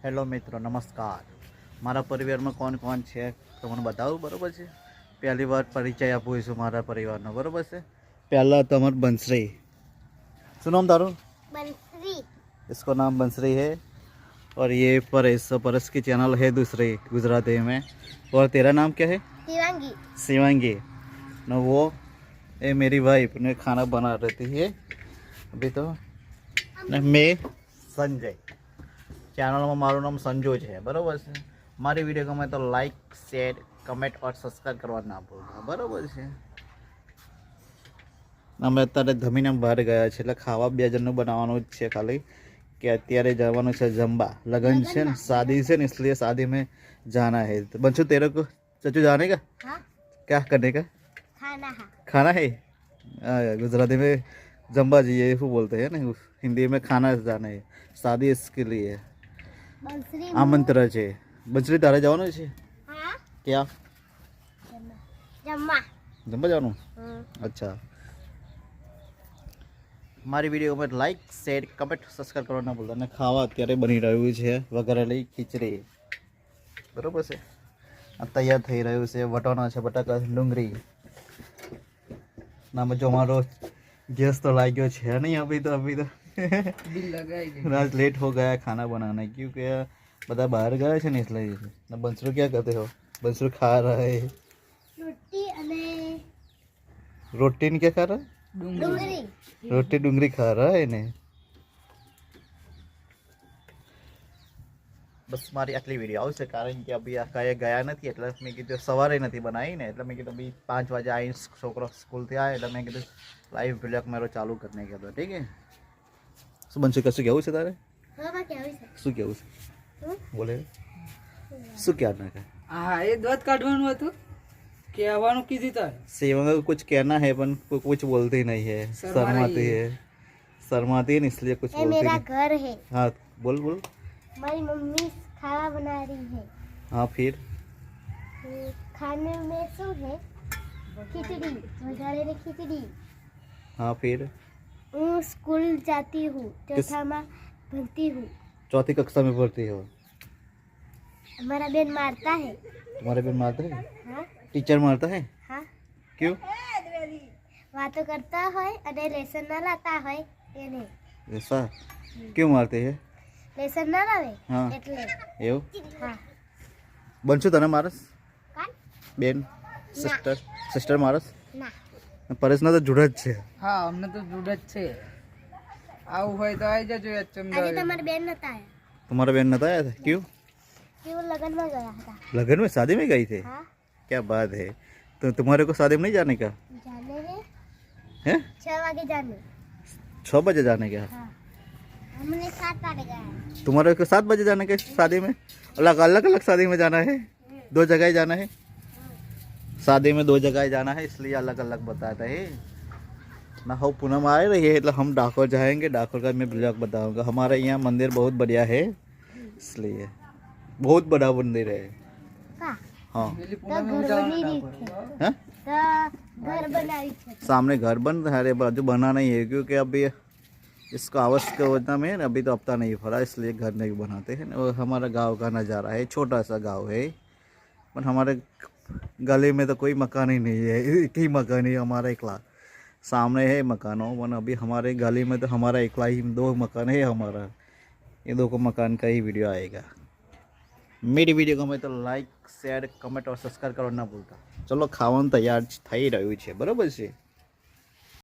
Hello મિત્રો, નમસ્કાર. મારા પરિવારમાં કોણ કોણ છે તમને બતાવું, બરાબર છે. પહેલી વાર પરિચય આપું છું મારા પરિવારનો, બરાબર છે. पहला तमर बंसरी, सुनो हम तारो बंसरी, इसको नाम बंसरी है। और ये परस की चैनल है दूसरी गुजराती में। और तेरा नाम क्या है? शिवांगी। शिवांगी न वो ये मेरी वाइफ ने खाना बना रही है अभी तो। न मैं संजय, चैनल में मारू नाम संजो है, बराबर છે. મારી વિડીયો ગમે તો લાઈક, શેર, કમેન્ટ और સબસ્ક્રાઈબ કરવા ના ભૂલતા, બરાબર છે. અમે અત્યારે ધમીને બહાર ગયા છે એટલે ખાવા બે જણનું બનાવવાનું જ છે ખાલી, કે અત્યારે જવાનું છે જમવા. लगन છે ને, शादी से ना, इसलिए शादी में जाना है. तो बंशु तेरे को चचू जाने का क्या करने का? खाना है. गुजराती में जम्बा जी ये बोलते हैं ना, हिंदी में खाना जाना है. शादी इसके लिए आमंत्रण છે. બંસરી તારે જવાનું છે? ક્યાં જમવા જવાનું? અચ્છા. મારી વિડીયો પર લાઈક, શેર, કમેન્ટ, સબસ્ક્રાઈબ કરવા ના ભૂલતા. અને ખાવા અત્યારે બની રહ્યું છે વઘારેલી ખીચડી, બરોબર છે. આ તૈયાર થઈ રહ્યું છે. વટાણા છે, બટાકા, ડુંગળી. ના જો મારો ગેસ તો લાગ્યો છે નહીં અભી તો आज लेट हो गया खाना बनाने क्योंकि बता बाहर गए थे ना, इसलिए. ना बंसरू क्या करते हो? बंसरू खा रहा है रोटी ने क्या खा रहा है? डूंगरी. रोटी डूंगरी खा रहा है ने. બસ મારી આટલી વિડીયો આવશે, કારણ કે અભી કાંઈ ગયા નથી એટલે મેં કીધું સવારે નથી બનાવી ને, એટલે મેં કીધું અભી 5 વાગે આવીને છોકરો સ્કૂલથી આવે એટલે મેં કીધું લાઈવ બ્લોગ મારો ચાલુ કરીને કીધું. ઠીક છે. શું બનશે? કશું કેવું છે તારે? શું કેવું છે? બોલે શું કહેના है? हाँ ये दांत काटવાનું હતું, કહેવાનું કીધી તાર. सेवंगा को कुछ कहना है पर कुछ बोलती नहीं है, शर्माती है. शर्माती है ना, इसलिए कुछ बोलती मेरा नहीं. घर है, हाँ बोल बोल. हमारी मम्मी खाना बना रही है. हाँ फिर खाने में શું है? खिचड़ी, वघारेली खिचड़ी. हाँ फिर मैं स्कूल जाती हूँ, चौथा में भणती हूँ. चौथी कक्षा में पढ़ती हो. हमारा बेन मारता है. तुम्हारे बेन मारता है? हाँ टीचर मारता है? हाँ. क्यों? વાતો કરતા હોય અને લેસન ના લાતા હોય એને. ऐसा क्यों मारते हैं? લેસન ના લાવે हाँ એટલે. એવું? હા. બનશું તને મારસ? કોણ? બેન, સિસ્ટર મારસ? ના. પરેશના તો જુડા જ છે. હા અમને તો જુડ જ છે. આવું હોય તો આવી જજો આજે ચમદાવી. તમારે બેન નતા આયા. तुम्हारा बहन नहीं आया था? क्यों? કે वो लगन में गया था. लगन में शादी में गई थे? हाँ. क्या बात है. तो तुम्हारे को शादी में नहीं जाने का जाने हैं है? 6 वागे जाने. 6 बजे जाने का? हाँ. हमने 7 वागे गया है. तुम्हारे को 7 बजे जाने का शादी में? अलग अलग अलग शादी में जाना है? 2 जगह ही जाना है? शादी में 2 जगह जाना है, इसलिए अलग अलग बताता है ना. हो पूनम आ रही है એટલે हम डाकोर जाएंगे. डाकोर का मैं ब्लॉग बताऊंगा. हमारे यहाँ मंदिर बहुत बढ़िया है, इसलिए बहुत बड़ा मंदिर है. का हाँ પેલી तो પૂનમે घर ઉજાવળ बनी रही નાખો. थे. हैं? तो घर बनाई थी. सामने घर बन रहा है, बाजू बना नहीं है क्योंकि अभी इसको आवास की वजह में ना अभी तो हफ्ता नहीं फरा, इसलिए घर नहीं बनाते हैं. और हमारा गांव का नज़ारा है, छोटा सा गांव है, पर हमारे गली में तो कोई मकान ही नहीं है. एक ही मकान ही हमारा एकला. सामने है मकानों, पर अभी हमारे गली में तो हमारा एकला ही 2 मकान है हमारा. ये 2 मकान का ही वीडियो आएगा. मेरी वीडियो गમે તો લાઈક, શેર, કમેન્ટ और સબસ્ક્રાઈબ કરવા ના ભૂલતા. ચલો ખાવાનું તૈયાર થઈ રહ્યું છે, બરાબર છે.